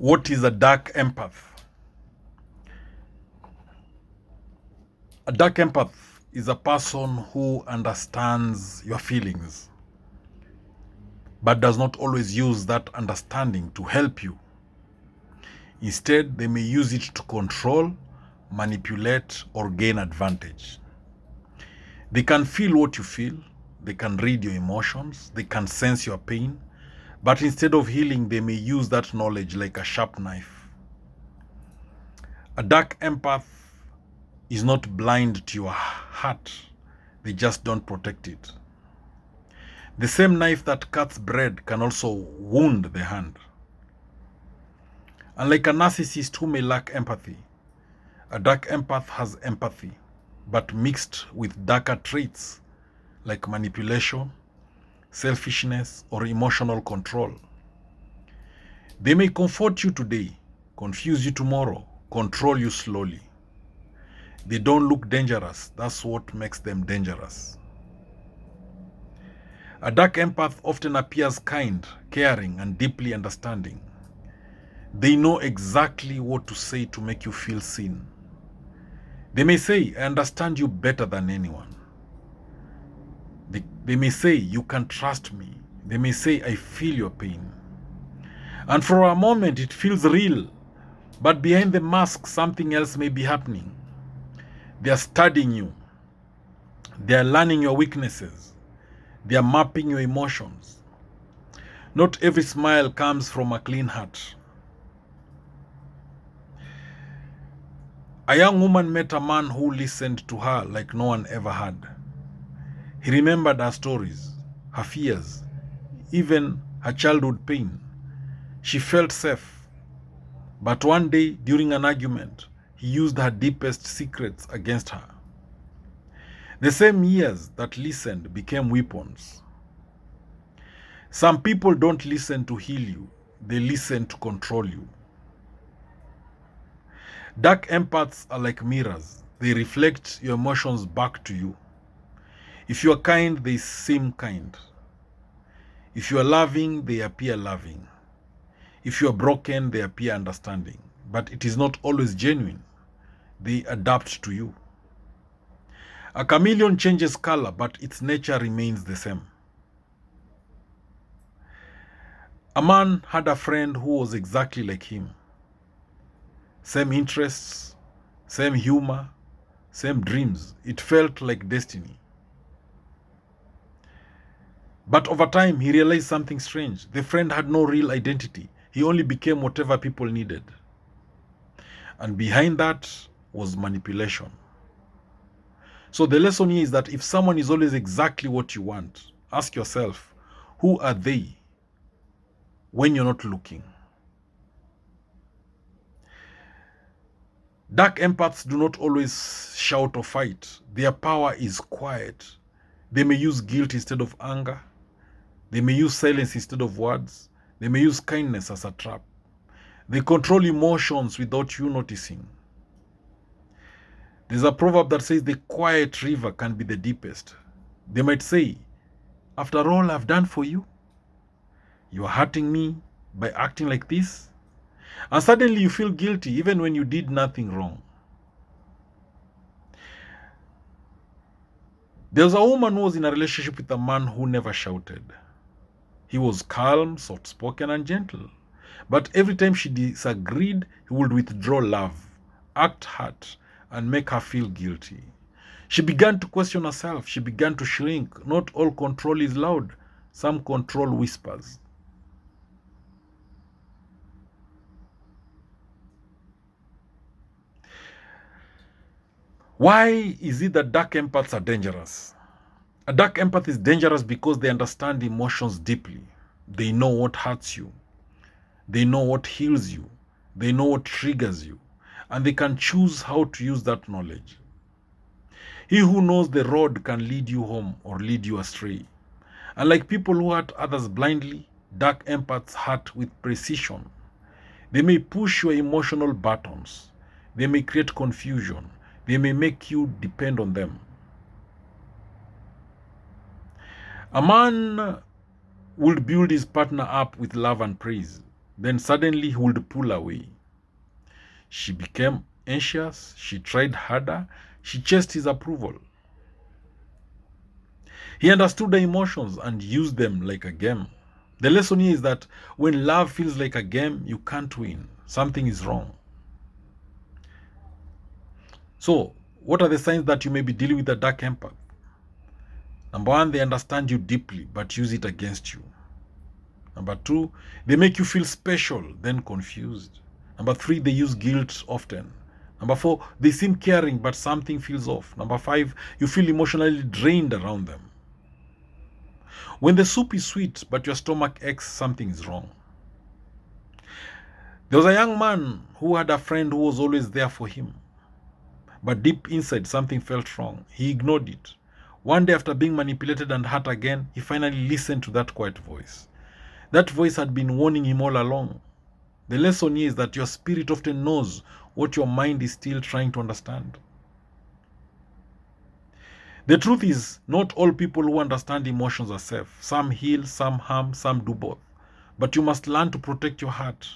What is a dark empath? A dark empath is a person who understands your feelings, but does not always use that understanding to help you. Instead, they may use it to control, manipulate, or gain advantage. They can feel what you feel, they can read your emotions, they can sense your pain, but instead of healing, they may use that knowledge like a sharp knife. A dark empath is not blind to your heart, they just don't protect it. The same knife that cuts bread can also wound the hand. Unlike a narcissist who may lack empathy, a dark empath has empathy, but mixed with darker traits like manipulation, selfishness, or emotional control. They may comfort you today, confuse you tomorrow, control you slowly. They don't look dangerous. That's what makes them dangerous. A dark empath often appears kind, caring, and deeply understanding. They know exactly what to say to make you feel seen. They may say, I understand you better than anyone. They may say, you can trust me. They may say, I feel your pain. And for a moment, it feels real. But behind the mask, something else may be happening. They are studying you. They are learning your weaknesses. They are mapping your emotions. Not every smile comes from a clean heart. A young woman met a man who listened to her like no one ever had. He remembered her stories, her fears, even her childhood pain. She felt safe. But one day, during an argument, he used her deepest secrets against her. The same ears that listened became weapons. Some people don't listen to heal you, they listen to control you. Dark empaths are like mirrors. They reflect your emotions back to you. If you are kind, they seem kind. If you are loving, they appear loving. If you are broken, they appear understanding. But it is not always genuine. They adapt to you. A chameleon changes color, but its nature remains the same. A man had a friend who was exactly like him. Same interests, same humor, same dreams. It felt like destiny. But over time, he realized something strange. The friend had no real identity. He only became whatever people needed. And behind that was manipulation. So the lesson here is that if someone is always exactly what you want, ask yourself, who are they when you're not looking? Dark empaths do not always shout or fight. Their power is quiet. They may use guilt instead of anger. They may use silence instead of words. They may use kindness as a trap. They control emotions without you noticing. There's a proverb that says the quiet river can be the deepest. They might say, after all I've done for you, you are hurting me by acting like this. And suddenly you feel guilty even when you did nothing wrong. There was a woman who was in a relationship with a man who never shouted. He was calm, soft-spoken, and gentle. But every time she disagreed, he would withdraw love, act hurt, and make her feel guilty. She began to question herself. She began to shrink. Not all control is loud. Some control whispers. Why is it that dark empaths are dangerous? A dark empath is dangerous because they understand emotions deeply. They know what hurts you. They know what heals you. They know what triggers you. And they can choose how to use that knowledge. He who knows the road can lead you home or lead you astray. Unlike people who hurt others blindly, dark empaths hurt with precision. They may push your emotional buttons. They may create confusion. They may make you depend on them. A man would build his partner up with love and praise. then suddenly he would pull away. She became anxious, she tried harder, she chased his approval. He understood the emotions and used them like a game. The lesson here is that when love feels like a game, you can't win. Something is wrong. So, what are the signs that you may be dealing with a dark empath? Number one, they understand you deeply but use it against you. Number two, they make you feel special, then confused. Number three, they use guilt often. Number four, they seem caring but something feels off. Number five, you feel emotionally drained around them. When the soup is sweet but your stomach aches, something is wrong. There was a young man who had a friend who was always there for him. But deep inside, something felt wrong. He ignored it. One day, after being manipulated and hurt again, he finally listened to that quiet voice. That voice had been warning him all along. The lesson here is that your spirit often knows what your mind is still trying to understand. The truth is, not all people who understand emotions are safe. Some heal, some harm, some do both. But you must learn to protect your heart.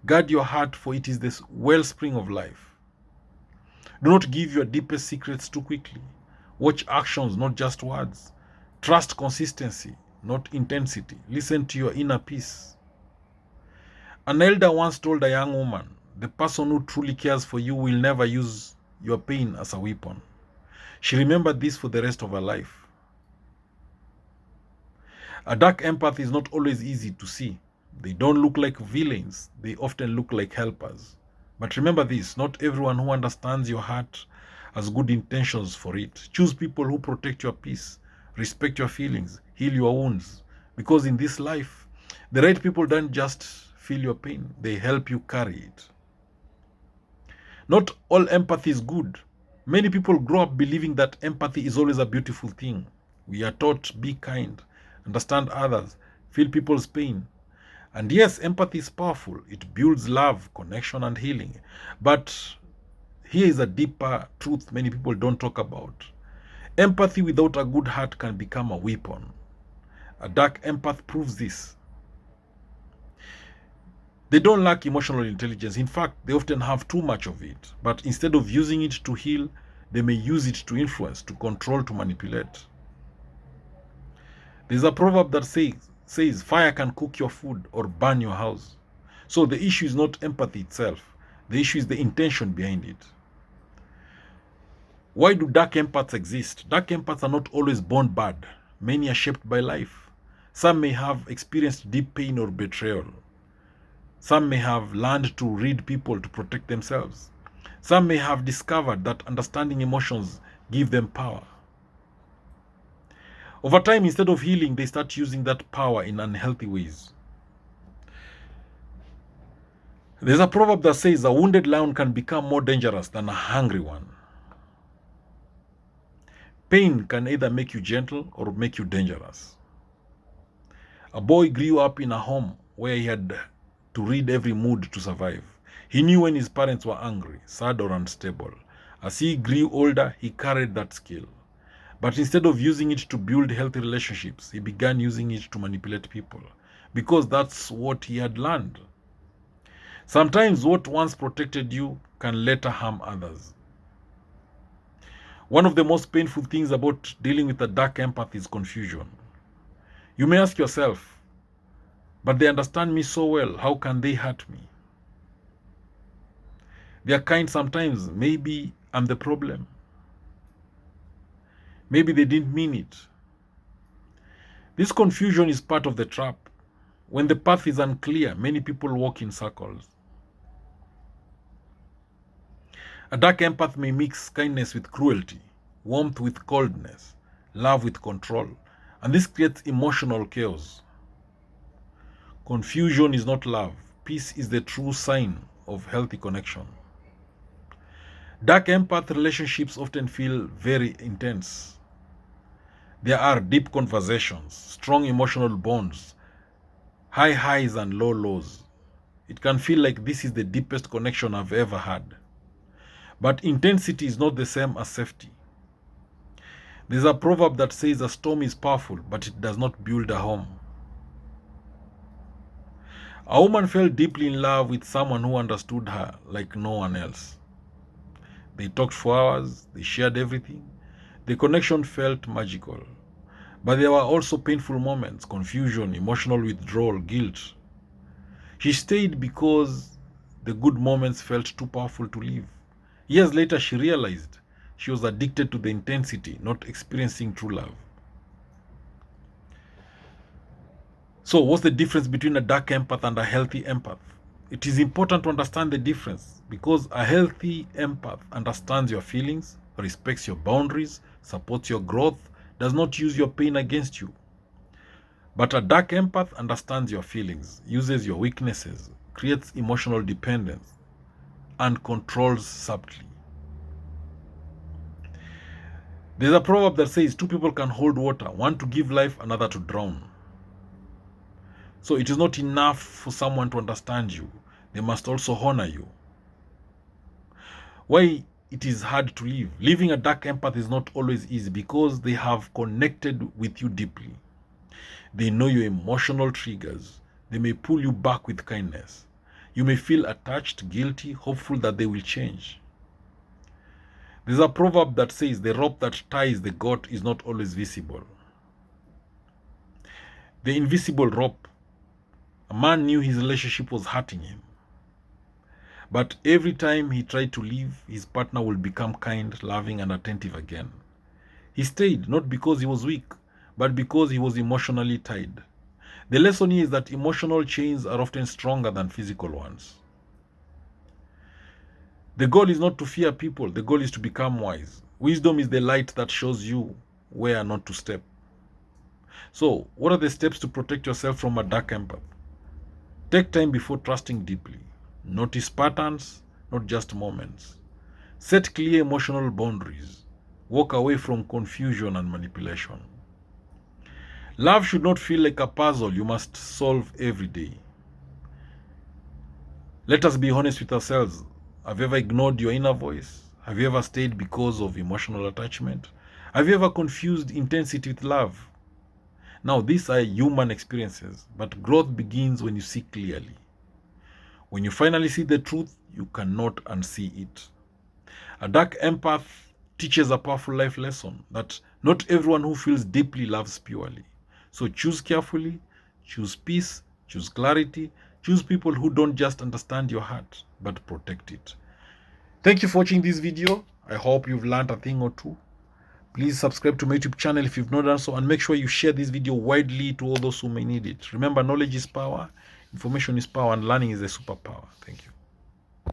Guard your heart, for it is the wellspring of life. Do not give your deepest secrets too quickly. Watch actions, not just words. Trust consistency, not intensity. Listen to your inner peace. An elder once told a young woman, the person who truly cares for you will never use your pain as a weapon. She remembered this for the rest of her life. A dark empath is not always easy to see. They don't look like villains. They often look like helpers. But remember this, not everyone who understands your heart has good intentions for it. Choose people who protect your peace, respect your feelings, heal your wounds. Because in this life, the right people don't just feel your pain, they help you carry it. Not all empathy is good. Many people grow up believing that empathy is always a beautiful thing. We are taught, be kind, understand others, feel people's pain. And yes, empathy is powerful. It builds love, connection, and healing. But here is a deeper truth many people don't talk about. Empathy without a good heart can become a weapon. A dark empath proves this. They don't lack emotional intelligence. In fact, they often have too much of it. But instead of using it to heal, they may use it to influence, to control, to manipulate. There's a proverb that says fire can cook your food or burn your house. So the issue is not empathy itself. The issue is the intention behind it. Why do dark empaths exist? Dark empaths are not always born bad. Many are shaped by life. Some may have experienced deep pain or betrayal. Some may have learned to read people to protect themselves. Some may have discovered that understanding emotions give them power. Over time, instead of healing, they start using that power in unhealthy ways. There's a proverb that says a wounded lion can become more dangerous than a hungry one. Pain can either make you gentle or make you dangerous. A boy grew up in a home where he had to read every mood to survive. He knew when his parents were angry, sad, or unstable. As he grew older, he carried that skill. But instead of using it to build healthy relationships, he began using it to manipulate people, because that's what he had learned. Sometimes what once protected you can later harm others. One of the most painful things about dealing with a dark empath is confusion. You may ask yourself, but they understand me so well, how can they hurt me? They are kind sometimes, maybe I'm the problem. Maybe they didn't mean it. This confusion is part of the trap. When the path is unclear, many people walk in circles. A dark empath may mix kindness with cruelty, warmth with coldness, love with control, and this creates emotional chaos. Confusion is not love. Peace is the true sign of healthy connection. Dark empath relationships often feel very intense. There are deep conversations, strong emotional bonds, high highs and low lows. It can feel like this is the deepest connection I've ever had. But intensity is not the same as safety. There's a proverb that says a storm is powerful, but it does not build a home. A woman fell deeply in love with someone who understood her like no one else. They talked for hours, they shared everything. The connection felt magical. But there were also painful moments, confusion, emotional withdrawal, guilt. She stayed because the good moments felt too powerful to leave. Years later, she realized she was addicted to the intensity, not experiencing true love. So, what's the difference between a dark empath and a healthy empath? It is important to understand the difference because a healthy empath understands your feelings, respects your boundaries, supports your growth, does not use your pain against you. But a dark empath understands your feelings, uses your weaknesses, creates emotional dependence, and controls subtly. There's a proverb that says two people can hold water, one to give life, another to drown. So it is not enough for someone to understand you. They must also honor you. Why it is hard to live? Living a dark empath is not always easy because they have connected with you deeply. They know your emotional triggers. They may pull you back with kindness. You may feel attached, guilty, hopeful that they will change. There's a proverb that says the rope that ties the goat is not always visible. The invisible rope. A man knew his relationship was hurting him. But every time he tried to leave, his partner would become kind, loving, and attentive again. He stayed not because he was weak, but because he was emotionally tied. The lesson here is that emotional chains are often stronger than physical ones. The goal is not to fear people, the goal is to become wise. Wisdom is the light that shows you where not to step. So, what are the steps to protect yourself from a dark empath? Take time before trusting deeply. Notice patterns, not just moments. Set clear emotional boundaries. Walk away from confusion and manipulation. Love should not feel like a puzzle you must solve every day. Let us be honest with ourselves. Have you ever ignored your inner voice? Have you ever stayed because of emotional attachment? Have you ever confused intensity with love? Now, these are human experiences, but growth begins when you see clearly. When you finally see the truth, you cannot unsee it. A dark empath teaches a powerful life lesson that not everyone who feels deeply loves purely. So choose carefully, choose peace, choose clarity, choose people who don't just understand your heart, but protect it. Thank you for watching this video. I hope you've learned a thing or two. Please subscribe to my YouTube channel if you've not done so, and make sure you share this video widely to all those who may need it. Remember, knowledge is power, information is power, and learning is a superpower. Thank you.